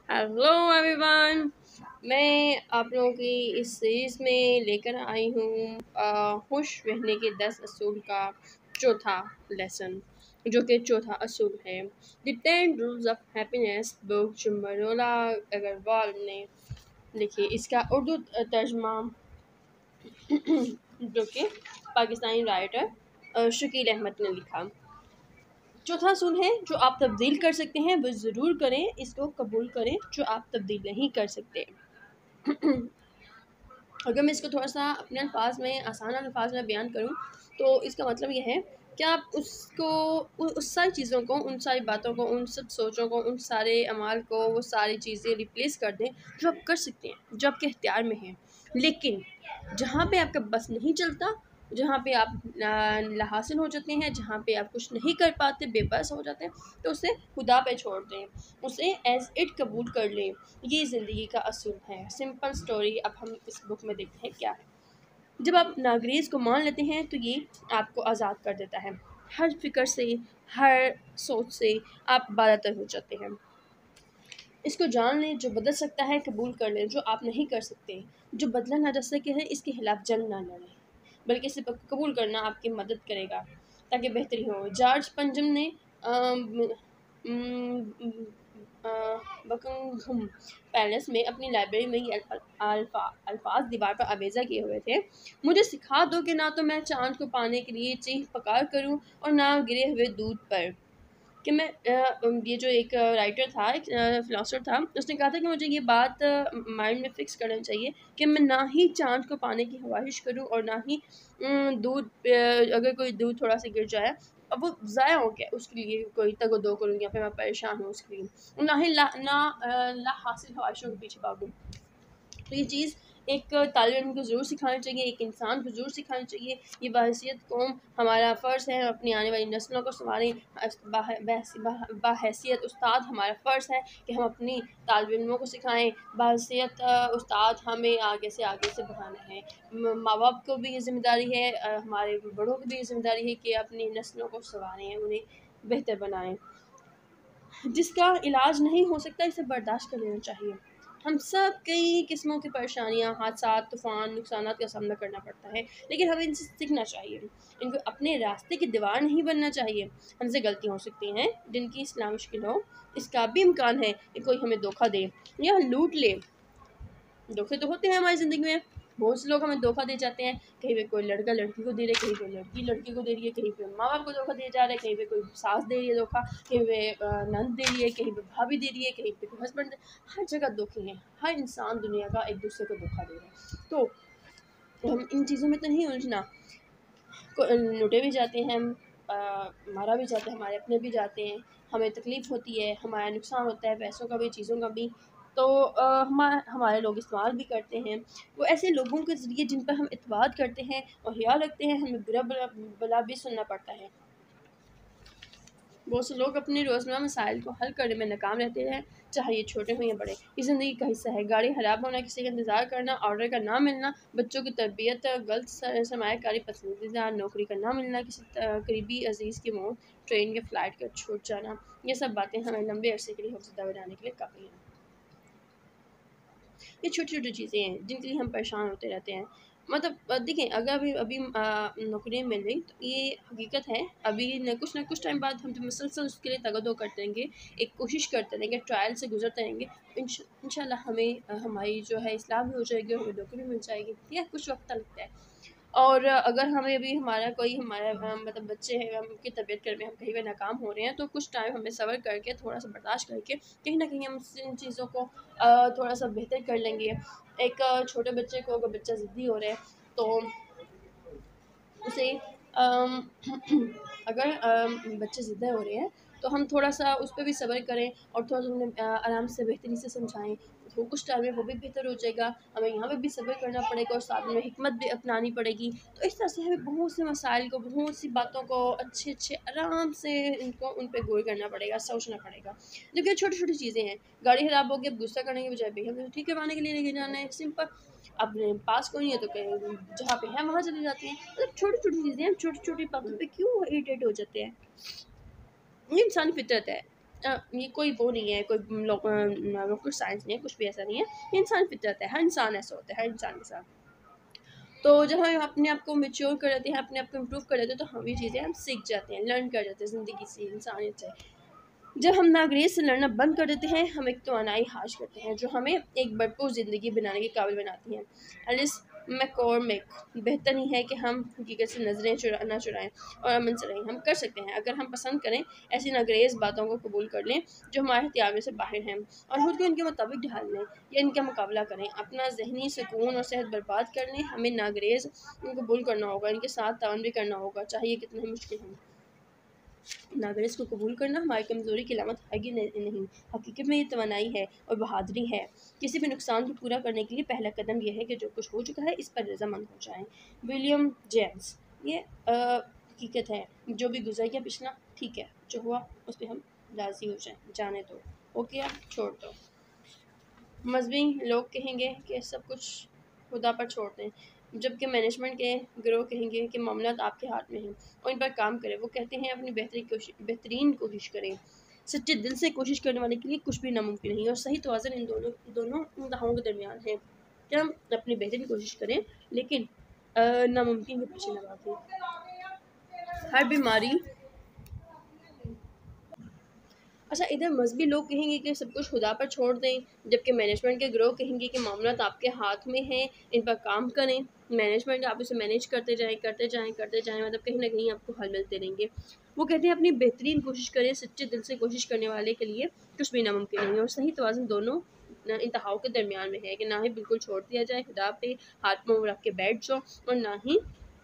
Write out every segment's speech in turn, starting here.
Hello everyone. मैं आप लोगों की इस सीरीज़ में लेकर आई हूँ खुश रहने के 10 असूल का चौथा लेसन, जो कि चौथा असूल है the 10 rules of happiness, book जो मरोला अग्रवाल ने लिखी। इसका उर्दू तर्जमा जो कि पाकिस्तानी राइटर शकील अहमद ने लिखा। चौथा असूल है जो आप तब्दील कर सकते हैं वो ज़रूर करें, इसको कबूल करें। जो आप तब्दील नहीं कर सकते अगर मैं इसको थोड़ा सा अपने अल्फाज में, आसान अल्फाज में बयान करूँ तो इसका मतलब ये है कि आप उसको उस सारी चीज़ों को, उन सारी बातों को, उन सब सोचों को, उन सारे अमाल को, वो सारी चीज़ें रिप्लेस कर दें जो आप कर सकते हैं, जो आपके इख्तियार में हैं। लेकिन जहाँ पे आपका बस नहीं चलता, जहाँ पे आप लाहासिल हो जाते हैं, जहाँ पे आप कुछ नहीं कर पाते, बेबस हो जाते हैं, तो उसे खुदा पे छोड़ दें, उसे एज इट कबूल कर लें। ये ज़िंदगी का असूल है। सिंपल स्टोरी अब हम इस बुक में देखते हैं क्या है। जब आप नागरेज़ को मान लेते हैं तो ये आपको आज़ाद कर देता है। हर फ़िक्र से, हर सोच से आप बालातर हो जाते हैं। इसको जान लें, जो बदल सकता है कबूल कर लें, जो आप नहीं कर सकते, जो बदला ना जा सके है, इसके खिलाफ जंग ना लड़ें, बल्कि इसे कबूल करना आपकी मदद करेगा ताकि बेहतरी हो। जॉर्ज पंजम ने बकिंघम पैलेस में अपनी लाइब्रेरी में ये अल्फाज दीवार पर आवेज़ा किए हुए थे। मुझे सिखा दो कि ना तो मैं चाँद को पाने के लिए चीख पुकार करूँ और ना गिरे हुए दूध पर। कि मैं ये जो एक राइटर था, एक फ़िलॉसफ़र था, उसने कहा था कि मुझे ये बात माइंड में फ़िक्स करनी चाहिए कि मैं ना ही चाँद को पाने की ख़्वाहिश करूँ और ना ही दूध अगर कोई दूध थोड़ा-सा गिर जाए, अब वो ज़ाया हो गया, उसके लिए कोई तग-दो करूँ या फिर मैं परेशान हूँ उसके लिए। ना ही ला हासिल ख़्वाहिशों के पीछे भागूँ। तो ये चीज़ एक तालिब इल्म को ज़रूर सिखानी चाहिए, एक इंसान को ज़रूर सिखानी चाहिए। ये बाहैसियत कौम हमारा फ़र्ज़ है, अपनी आने वाली नस्लों को संवारें। बाहैसियत उस्ताद हमारा फ़र्ज़ है कि हम अपनी तालिब इल्मों को सिखाएँ। बाहैसियत उस्ताद हमें आगे से बढ़ाना है। माँ बाप को भी ये ज़िम्मेदारी है, हमारे बड़ों की भी ये ज़िम्मेदारी है कि अपनी नस्लों को संवारें, उन्हें बेहतर बनाएँ। जिसका इलाज नहीं हो सकता, इसे बर्दाश्त कर लेना चाहिए। हम सब कई किस्मों की परेशानियाँ, हादसा, तूफ़ान, नुकसानात का सामना करना पड़ता है, लेकिन हमें इनसे सीखना चाहिए। इनको अपने रास्ते की दीवार नहीं बनना चाहिए। हमसे गलतियाँ हो सकती हैं, जिनकी इस्लाह मुश्किल हो। इसका भी इम्कान है कि कोई हमें धोखा दे या लूट ले। धोखे तो होते हैं हमारी ज़िंदगी में, बहुत से लोग हमें धोखा दे जाते हैं। कहीं पे कोई लड़का लड़की को दे रहा है, कहीं पे लड़की लड़के को दे रही है, कहीं पे माँ बाप को धोखा दिया जा रहा है, कहीं पे कोई सास दे रही है धोखा, कहीं पे नंद दे रही है, कहीं पे भाभी दे रही है, कहीं पे हस्बैंड। हर जगह धोखे हैं। हर इंसान दुनिया का एक दूसरे को धोखा दे रहा है। तो हम इन चीज़ों में तो नहीं उलझना। लुटे भी जाते हैं हम, मारा भी जाता है, हमारे अपने भी जाते हैं, हमें तकलीफ़ होती है, हमारा नुकसान होता है, पैसों का भी, चीज़ों का भी। तो हमारे लोग इस्तेमाल भी करते हैं। वो ऐसे लोगों के ज़रिए जिन पर हम इत्मीनान करते हैं और ख्याल रखते हैं, हमें बुरा भला भी सुनना पड़ता है। बहुत से लोग अपने रोज़मर्रा मसाइल को हल करने में नाकाम रहते हैं, चाहे ये छोटे हों या बड़े। ये ज़िंदगी का हिस्सा है। गाड़ी ख़राब होना, किसी का इंतज़ार करना, ऑर्डर का ना मिलना, बच्चों की तरबियत, गलत सरमायाकारी, पसंदीदा नौकरी का ना मिलना, किसी करीबी अज़ीज़ की मौत, ट्रेन या फ़्लाइट का छूट जाना, ये सब बातें हमें लंबे अरसे के लिए हौसला बनाने के लिए काफ़ी हैं। ये छोटी-छोटी चीज़ें हैं जिनके लिए हम परेशान होते रहते हैं। मतलब देखें, अगर अभी अभी नौकरी मिल गई तो ये हकीकत है, अभी न कुछ टाइम बाद हम जब मुसलसल उसके लिए तगदो करते रहेंगे, एक कोशिश करते रहेंगे, ट्रायल से गुज़रते रहेंगे, इंशाल्लाह हमें हमारी जो है इस्लाह भी हो जाएगी और हमें नौकरी मिल जाएगी। या कुछ वक़्त लगता है। और अगर हमें अभी हमारा मतलब बच्चे हैं, उनकी तबीयत कर में हम कहीं पे नाकाम हो रहे हैं, तो कुछ टाइम हमें सब्र करके, थोड़ा-सा बर्दाश्त करके, कहीं न कहीं हम इन चीज़ों को थोड़ा-सा बेहतर कर लेंगे। एक छोटे बच्चे को, अगर बच्चा ज़िद्दी हो रहा है, तो उसे अगर बच्चे ज़िद्दी हो रहे हैं, तो हम थोड़ा-सा उस पे भी सब्र करें और थोड़ा-सा उन्हें आराम से बेहतरी से समझाएँ। तो कुछ टाइम में वो भी बेहतर हो जाएगा। हमें यहाँ पे भी सब्र करना पड़ेगा और साथ में हिकमत भी अपनानी पड़ेगी। तो इस तरह से हमें बहुत से मसाइल को, बहुत सी बातों को अच्छे-अच्छे आराम से इनको उन पे गौर करना पड़ेगा, सोचना पड़ेगा। देखिए छोटी-छोटी चीज़ें हैं। गाड़ी ख़राब हो गई, अब गुस्सा करने के बजाय भई हमें ठीक करवाने के लिए लेके जाना है, सिंपल। अपने पास कोई नहीं है तो कहीं जहाँ पे है वहाँ चले जाते हैं। मतलब छोटी-छोटी चीज़ें हैं, छोटी-छोटी बातों पे क्यों इरिटेट हो जाते हैं? ये इंसानी फितरत है। ये कोई वो नहीं है, कोई रॉकेट साइंस नहीं है, कुछ भी ऐसा नहीं है। ये इंसान फितरत है, हर इंसान ऐसा होता है, हर इंसान के साथ। तो जब हम अपने आप को मैच्योर कर लेते हैं, अपने आप को इम्प्रूव कर लेते हैं, तो हम ये चीज़ें हम सीख जाते हैं, लर्न कर जाते हैं ज़िंदगी से, इंसानियत से। जब हम नागरेज से लड़ना बंद कर देते हैं, हम एक तवानाई हाश करते हैं जो हमें एक भरपूर ज़िंदगी बनाने के काबिल बनाती है। एलिस मैकॉर्मिक बेहतर नहीं है कि हम हकीकत से नज़रें ना चुराएं और अमन से रहें। हम कर सकते हैं अगर हम पसंद करें, ऐसी नागरेज बातों को कबूल कर लें जो हमारे इख्तियार से बाहर हैं, और खुद को इनके मुताबिक ढाल लें या इनका मुकाबला करें। अपना जहनी सुकून और सेहत बर्बाद कर लें। हमें नागरेज कबूल करना होगा, इनके साथ तावन भी करना होगा, चाहे ये कितना ही मुश्किल हो। नागरिक को कबूल करना हमारी कमज़ोरी की अलामत है कि नहीं, हकीकत में ये तवानाई है और बहादुरी है। किसी भी नुकसान को पूरा करने के लिए पहला कदम यह है कि जो कुछ हो चुका है इस पर रजामंद हो जाए। William James. ये हकीकत है, जो भी गुजर गया पिछला ठीक है, जो हुआ उस पर हम राज़ी हो जाए, जाने दो, ओके अब छोड़ दो। मजहबी लोग कहेंगे कि सब कुछ खुदा पर छोड़ दें, जबकि मैनेजमेंट के गिरोह कहेंगे कि मामला आपके हाथ में है और इन पर काम करें। वो कहते हैं अपनी बेहतरीन कोशिश करें। सच्चे दिल से कोशिश करने वाले के लिए कुछ भी नामुमकिन नहीं, और सही तवाज़ुन इन दोनों इंतहाओं के दरमियान है कि हम अपनी बेहतरीन कोशिश करें लेकिन नामुमकिन के पीछे न भागें। हर बीमारी अच्छा, इधर मजहबी लोग कहेंगे कि सब कुछ खुदा पर छोड़ दें, जबकि मैनेजमेंट के ग्रोह कहेंगे कि मामला आपके हाथ में है, इन पर काम करें। मैनेजमेंट आप इसे मैनेज करते जाएं, मतलब कहीं ना कहीं आपको हल मिलते रहेंगे। वो कहते हैं अपनी बेहतरीन कोशिश करें, सच्चे दिल से कोशिश करने वाले के लिए कुछ भी नामुमकिन नहीं है, और सही तवाज़ुन दोनों इंतहाओं के दरमियान में है कि ना ही बिल्कुल छोड़ दिया जाए, खुदा पे हाथ में रख के बैठ जाओ, और ना ही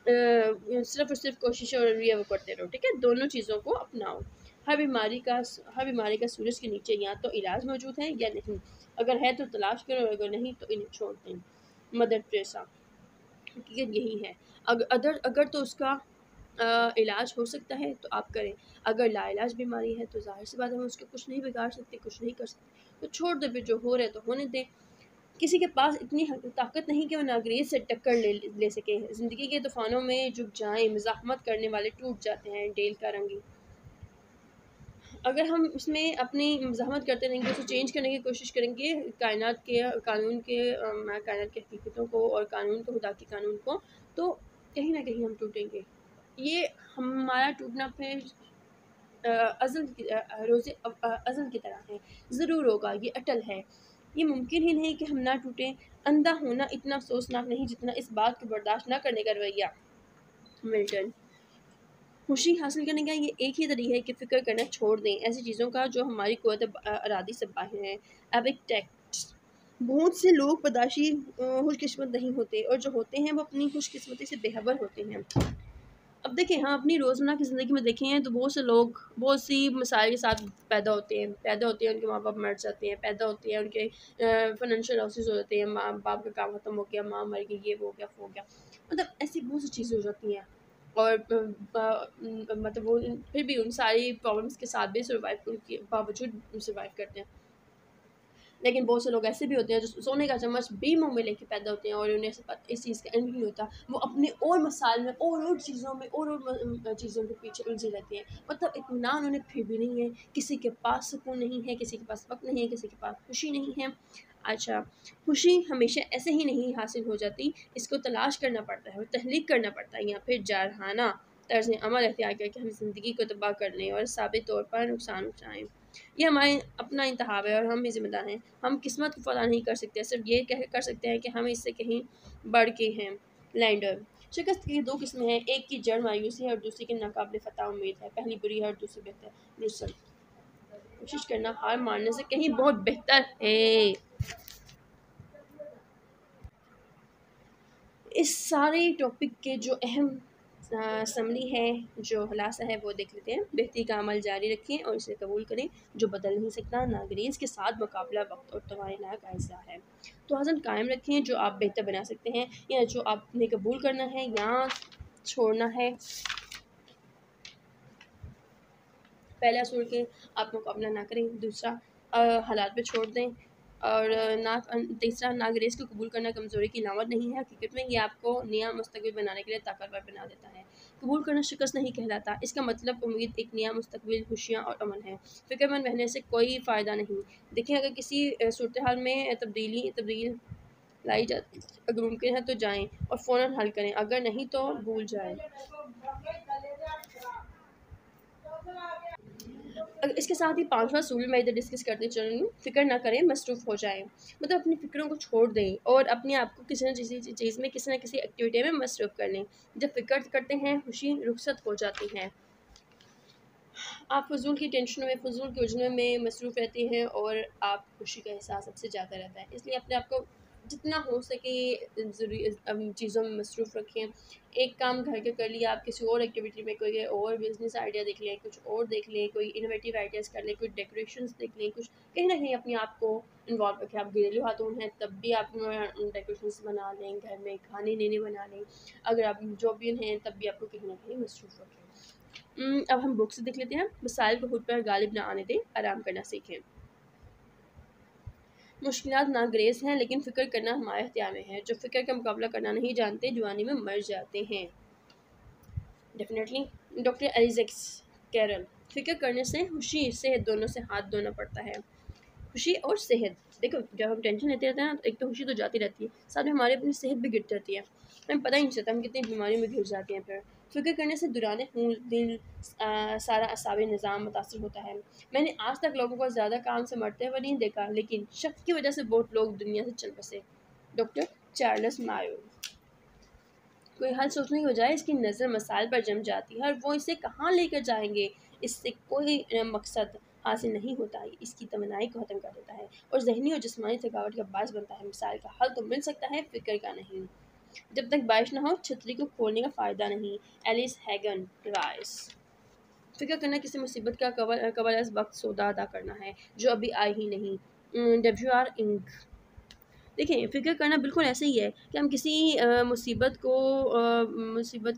सिर्फ और सिर्फ कोशिश और ये वो करते रहो। ठीक है, दोनों चीज़ों को अपनाओ। हर बीमारी का सूरज के नीचे या तो इलाज मौजूद है या नहीं, अगर है तो तलाश करो, अगर नहीं तो इन्हें छोड़ दें। Mother Teresa. हकीकत यही है, अगर तो उसका इलाज हो सकता है तो आप करें, अगर लाइलाज बीमारी है तो जाहिर सी बात है हम उसको कुछ नहीं बिगाड़ सकते, कुछ नहीं कर सकते, तो छोड़ दे, फिर जो हो रहा है तो होने दें। किसी के पास इतनी ताकत नहीं कि वो नागरेज से टक्कर ले सके। ज़िंदगी के तूफानों में झुक जाएं, मज़ाहमत करने वाले टूट जाते हैं। Dale Carnegie. अगर हम उसमें अपनी मज़ाहमत करते रहेंगे, उसे चेंज करने की कोशिश करेंगे, कायनात के कानून के कायनात की हकीकतों को और कानून को, खुदा के कानून को, तो कहीं ना कहीं हम टूटेंगे। ये हमारा टूटना फिर रोज़े अज़ल की तरह है, ज़रूर होगा, ये अटल है। ये मुमकिन ही नहीं कि हम ना टूटें। अंधा होना इतना अफसोसनाक नहीं जितना इस बात को बर्दाश्त ना करने का रवैया। मिल्टन। खुशी हासिल करने का ये एक ही तरीका है कि फ़िक्र करना छोड़ दें ऐसी चीज़ों का जो हमारी क़ुव्वत इरादी से बाहर हैं। अब एक टेक्स्ट। बहुत से लोग पैदाइशी खुशकिस्मत नहीं होते, और जो होते हैं वो अपनी खुशकिस्मती से बेखबर होते हैं। अब देखिए, हाँ, अपनी रोज़मर्रा की ज़िंदगी में देखें तो बहुत से लोग बहुत सी मसाइल के साथ पैदा होते हैं, उनके माँ बाप मर जाते हैं, पैदा होते हैं, उनके फाइनेंशियल लॉसेस हो जाते हैं, माँ बाप का काम ख़त्म हो गया, माँ मर गई, ये हो गया, वो हो गया, मतलब ऐसी बहुत सी चीज़ें हो जाती हैं। और मतलब वो फिर भी उन सारी प्रॉब्लम्स के साथ भी सर्वाइव के बावजूद सर्वाइव करते हैं। लेकिन बहुत से लोग ऐसे भी होते हैं जो सोने का चम्मच भी मुँह में लेके पैदा होते हैं और उन्हें इस चीज़ का इल्म नहीं होता। वो अपने और मसाइल में और चीज़ों में और चीज़ों के पीछे उलझे रहते हैं। मतलब इत्मीनान उन्हें फिर भी नहीं है, किसी के पास सुकून नहीं है, किसी के पास वक़्त नहीं है, किसी के पास खुशी नहीं है। अच्छा, खुशी हमेशा ऐसे ही नहीं हासिल हो जाती, इसको तलाश करना पड़ता है और तहलीक करना पड़ता है, या फिर जारहाना तर्ज़ अमल इख्तियार करके हम ज़िंदगी को तबाह कर लें और साबित तौर पर नुकसान उठाएँ। ये हमारे अपना इंतखाब है और हम भी ज़िम्मेदार हैं। हम किस्मत को फ़तह नहीं कर सकते, सिर्फ़ ये कर सकते हैं कि हम इससे कहीं बढ़ के हैं। लैंडर। शिकस्त की 2 किस्में हैं, एक की जड़ मायूसी है और दूसरी की नाकाबिले फ़तह उम्मीद है। पहली बुरी है और दूसरी बेहतर। रुसल। कोशिश करना हार मानने से कहीं बहुत बेहतर है। इस सारे टॉपिक के जो अहम समरी है, जो खुलासा है, वो देख लेते हैं। बेहतरी का अमल जारी रखें और इसे कबूल करें। जो बदल नहीं सकता, नागरीज़ के साथ मुकाबला वक्त और तवाना का हिस्सा है। तवाज़ुन कायम रखें, जो आप बेहतर बना सकते हैं या जो आपने कबूल करना है या छोड़ना है। पहला छोड़ के आप मुकाबला ना करें, दूसरा हालात पे छोड़ दें, और तीसरा नागरेज़ को कबूल करना कमज़ोरी की अलामत नहीं है, हकीकत में ये आपको नया मुस्तक़बिल बनाने के लिए ताकतवर बना देता है। कबूल करना शिकस्त नहीं कहलाता, इसका मतलब उम्मीद, एक नया मुस्तकबिल, खुशियाँ और अमन है। फ़िक्रमंद रहने से कोई फ़ायदा नहीं। देखिए, अगर किसी सूरत हाल में तब्दील लाई जाती, अगर मुमकिन है तो जाएँ और फ़ौरन हल करें, अगर नहीं तो भूल जाएँ। इसके साथ ही पाँचवा असूल मैं इधर डिस्कस करते चलूँ, फ़िक्र ना करें, मसरूफ़ हो जाएँ। मतलब अपनी फ़िक्रों को छोड़ दें और अपने आप को किसी न किसी चीज़ में, किसी न किसी एक्टिविटी में मसरूफ़ कर लें। जब फ़िक्र करते हैं, खुशी रुखसत हो जाती है। आप फ़ुज़ूल की टेंशनों में, फ़ुज़ूल के उलझनों में मसरूफ़ रहते हैं और आप खुशी का एहसास सबसे ज़्यादा रहता है। इसलिए अपने आप को जितना हो सके ज़रूरी चीज़ों में मसरूफ़ रखें। एक काम घर के कर लिया, आप किसी और एक्टिविटी में कोई और बिज़नेस आइडिया देख लें, कुछ और देख लें, कोई इनोवेटिव आइडियाज़ कर लें, कुछ डेकोरेशंस देख लें, कुछ कहीं न कहीं अपने आप को इन्वॉल्व रखें। आप घरेलू खातून हैं, तब भी आप डेकोरेशंस बना लें, घर में खाने-पीने बना लें। अगर आप जॉबियन हैं, तब भी आपको कहीं न कहीं मसरूफ़ रखें। अब हम बुक से देख लेते हैं। मसाइल को खुद पर गालिब ना आने दें, आराम करना सीखें। मुश्किलात ना ग्रेस हैं, लेकिन फ़िक्र करना हमारे इख्तियार में है। जो फ़िक्र का मुकाबला करना नहीं जानते, जवानी में मर जाते हैं। डेफिनेटली। डॉक्टर एलिजेक्स कैरल, फ़िक्र करने से खुशी सेहत दोनों से हाथ धोना पड़ता है। खुशी और सेहत, देखो जब हम टेंशन लेते रहते हैं ना, तो एक तो खुशी तो जाती रहती है, साथ में हमारी अपनी सेहत भी गिरती रहती है। हमें पता ही नहीं चलता हम कितनी बीमारियों में घिर जाते हैं। फिर फ़िक्र करने से दुराने खून, दिल, सारा असाबी निज़ाम मुतासर होता है। मैंने आज तक लोगों को ज़्यादा काम से मरते हुए नहीं देखा, लेकिन शक की वजह से बहुत लोग दुनिया से चल बसे। डॉक्टर चार्ल्स मायो, कोई हल सोचने की बजाय इसकी नज़र मसाइल पर जम जाती है और वो इसे कहाँ लेकर जाएंगे, इससे कोई मकसद हासिल नहीं होता। इसकी तमन्नाई को ख़त्म कर देता है और ज़हनी और जिस्मानी थकावट का बायस बनता है। मिसाइल का हल तो मिल सकता है, फ़िक्र का नहीं। जब तक बारिश ना हो, छतरी को खोलने का फ़ायदा नहीं। एलिस हैगन राइस, फ़िक्र करना किसी मुसीबत का कवल अज़ वक्त सौदा अदा करना है जो अभी आई ही नहीं। WR इंक, देखिए, फ़िक्र करना बिल्कुल ऐसे ही है कि हम किसी मुसीबत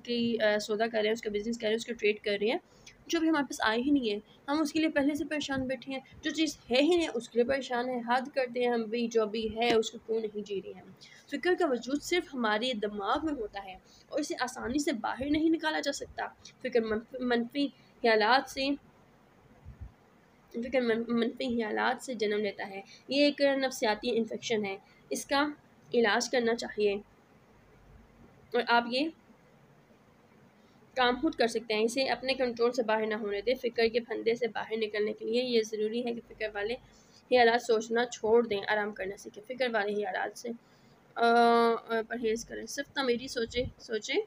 की सौदा कर रहे हैं, उसका बिज़नेस कर रहे हैं, उसका ट्रेड कर रहे हैं, जो भी हमारे पास आए ही नहीं है। हम उसके लिए पहले से परेशान बैठे हैं, जो चीज़ है ही नहीं उसके लिए परेशान है, हद करते हैं हम भी, जो अभी है उसको क्यों नहीं जी रहे हैं। फ़िक्र का वजूद सिर्फ़ हमारे दिमाग में होता है और इसे आसानी से बाहर नहीं निकाला जा सकता। फ़िक्र मनफ़ी ख़यालात से मनफी ख़यालात से जन्म लेता है। ये एक नफ्सियाती इन्फेक्शन है, इसका इलाज करना चाहिए और आप ये काम खुद कर सकते हैं। इसे अपने कंट्रोल से बाहर ना होने दें। फ़िक्र के फंदे से बाहर निकलने के लिए ये ज़रूरी है कि फ़िक्र वाले ख़यालात सोचना छोड़ दें, आराम करना सीखें। फ़िक्र वाले ख़यालात से परहेज़ करें, सिर्फ़ तमीरी सोचें।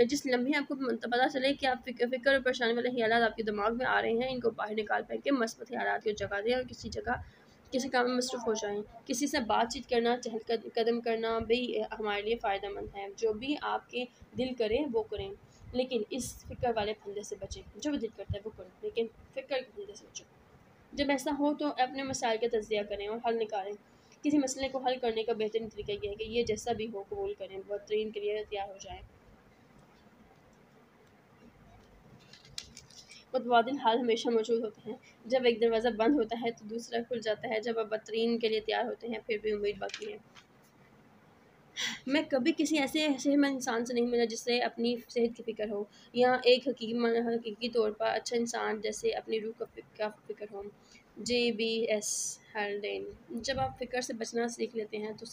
जिस लम्हे आपको पता चले कि आप फ़िक्र और परेशानी वाले ख़यालात आपके दिमाग में आ रहे हैं, इनको बाहर निकाल फेंकें, मस्बत ख़यालात को जगह दें और किसी काम में मसरूफ़ हो जाएँ। किसी से बातचीत करना, चहल कदम करना भी हमारे लिए फ़ायदेमंद है। जो भी आपके दिल करे वो करें, लेकिन इस फ़िक्र वाले फंदे से बचें। जो भी दिल करता है वो करें, लेकिन फ़िक्र के फंदे से बचें। जब ऐसा हो तो अपने मसाइल का तज़किया करें और हल निकालें। किसी मसले को हल करने का बेहतरीन तरीका ये है कि ये जैसा भी हो कबूल करें, बेहतरीन के लिए तैयार हो जाएँ। मुतबादिल हाल हमेशा मौजूद होते हैं। जब एक दरवाज़ा बंद होता है तो दूसरा खुल जाता है। जब आप बेहतरीन के लिए तैयार होते हैं, फिर भी उम्मीद बाकी है। मैं कभी किसी ऐसे सेहतमंद इंसान से नहीं मिला जिससे अपनी सेहत की फ़िक्र हो, या एक हकीकी तौर पर अच्छा इंसान जैसे अपनी रूह का फ़िक्र हो। JBS हाल्डेन, जब आप फ़िक्र से बचना सीख लेते हैं तो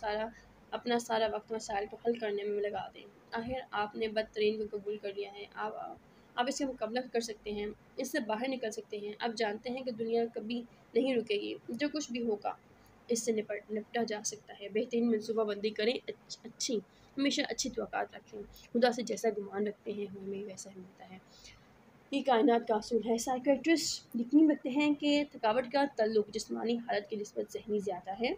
अपना सारा वक्त मसाइल को हल करने में लगा दें। आखिर आपने बदतरीन को कबूल कर लिया है। आप इसका मुकाबला कर सकते हैं, इससे बाहर निकल सकते हैं। आप जानते हैं कि दुनिया कभी नहीं रुकेगी, जो कुछ भी होगा इससे निपटा जा सकता है। बेहतरीन मनसूबाबंदी करें, अच्छी हमेशा अच्छी तवक्कात रखें। खुदा से जैसा गुमान रखते हैं हमें वैसा ही मिलता है। ये कायनात का असूल है। साइकियाट्रिस्ट यकीन रखते हैं कि थकावट का तल्लुक जिस्मानी हालत की निस्बत ज़हनी ज़्यादा है।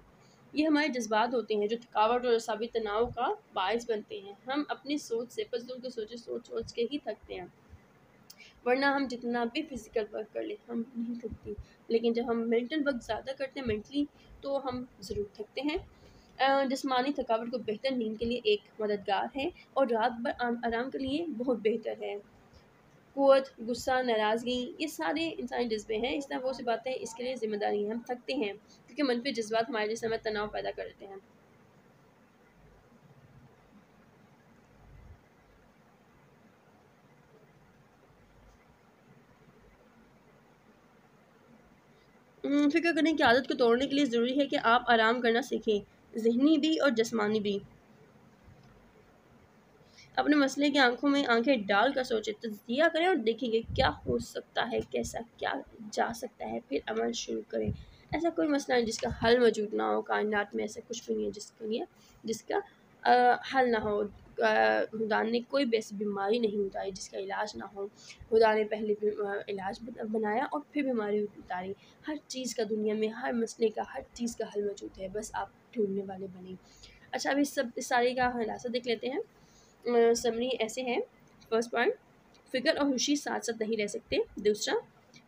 ये हमारे जज्बात होते हैं जो थकावट और असाबी तनाव का बायस बनते हैं। हम अपनी सोच से फजूल की सोच के ही थकते हैं, वरना हम जितना भी फिज़िकल वर्क कर लें हम नहीं थकती। लेकिन जब हम मेंटल वर्क ज़्यादा करते हैं मेंटली, तो हम ज़रूर थकते हैं। जिस्मानी थकावट को बेहतर नींद के लिए एक मददगार है और रात भर आराम के लिए बहुत बेहतर है। क़ुव्वत, गुस्सा, नाराज़गी, ये सारे इंसानी जज़्बे हैं। इस तरह बहुत सी बातें इसके लिए ज़िम्मेदारी हैं। हम थकते हैं क्योंकि मनफी जज़्बात हमारे जिस्म में तनाव पैदा कर देते हैं। फ़िक्र करने की आदत को तोड़ने के लिए ज़रूरी है कि आप आराम करना सीखें, ज़हनी भी और जिस्मानी भी। अपने मसले की आंखों में आंखें डाल कर सोचें, तज़किया करें और देखेंगे क्या हो सकता है, कैसा क्या जा सकता है, फिर अमल शुरू करें। ऐसा कोई मसला नहीं जिसका हल मौजूद ना हो, कायनात में ऐसा कुछ भी नहीं है जिसके लिए जिसका हल ना हो। खुदा ने कोई भी ऐसी बीमारी नहीं उतारी जिसका इलाज ना हो। खुदा ने पहले भी इलाज बनाया और फिर बीमारी उतारी। हर चीज़ का दुनिया में, हर मसले का, हर चीज़ का हल मौजूद है, बस आप ढूंढने वाले बने। अच्छा, अब इस सारे का खुलासा देख लेते हैं। समरी ऐसे है। फर्स्ट पॉइंट, फ़िक्र और खुशी साथ साथ नहीं रह सकते। दूसरा,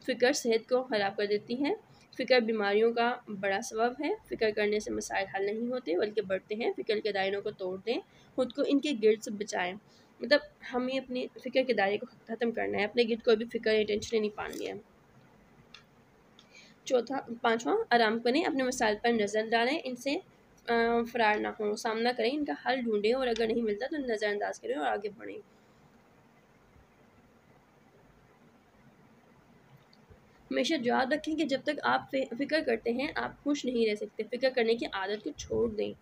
फ़िक्र सेहत को ख़राब कर देती है। फ़िक्र बीमारियों का बड़ा सबब है। फ़िक्र करने से मसाइल हल नहीं होते बल्कि बढ़ते हैं। फ़िक्र के दायरों को तोड़ दें, खुद को इनके गिर्द से बचाएं। मतलब हमें अपने फ़िक्र के दायरे को ख़त्म करना है, अपने गिर्द कोई भी फ़िक्र या टेंशन नहीं पानी है। पाँचवा, आराम करें, अपने मसाइल पर नज़र डालें, इनसे फ़रार ना हो, सामना करें, इनका हल ढूंढें और अगर नहीं मिलता तो नज़रअंदाज करें और आगे बढ़ें। हमेशा याद रखें कि जब तक आप फ़िक्र करते हैं आप खुश नहीं रह सकते। फ़िक्र करने की आदत को छोड़ दें।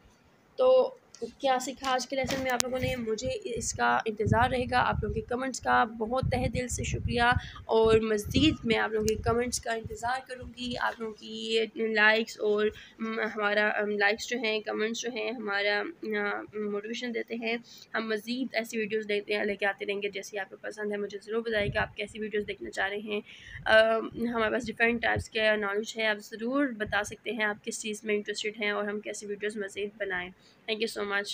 तो क्या सीखा आज के लेसन में आप लोगों ने? मुझे इसका इंतज़ार रहेगा आप लोगों के कमेंट्स का। बहुत तहे दिल से शुक्रिया और मज़ीद मैं आप लोगों के कमेंट्स का इंतज़ार करूँगी। आप लोगों की ये लाइक्स और हमारा लाइक्स जो हैं, कमेंट्स जो हैं हमारा मोटिवेशन देते हैं। हम मज़ीद ऐसी वीडियोज़ लेके आते रहेंगे जैसी आपको पसंद है। मुझे ज़रूर बताइएगा आप कैसी वीडियोज़ देखना चाह रहे हैं। हमारे पास डिफरेंट टाइप्स का नॉलेज है, आप ज़रूर बता सकते हैं आप किस चीज़ में इंटरेस्टेड हैं और हम कैसी वीडियोज़ मज़ीद बनाएँ। Thank you so much.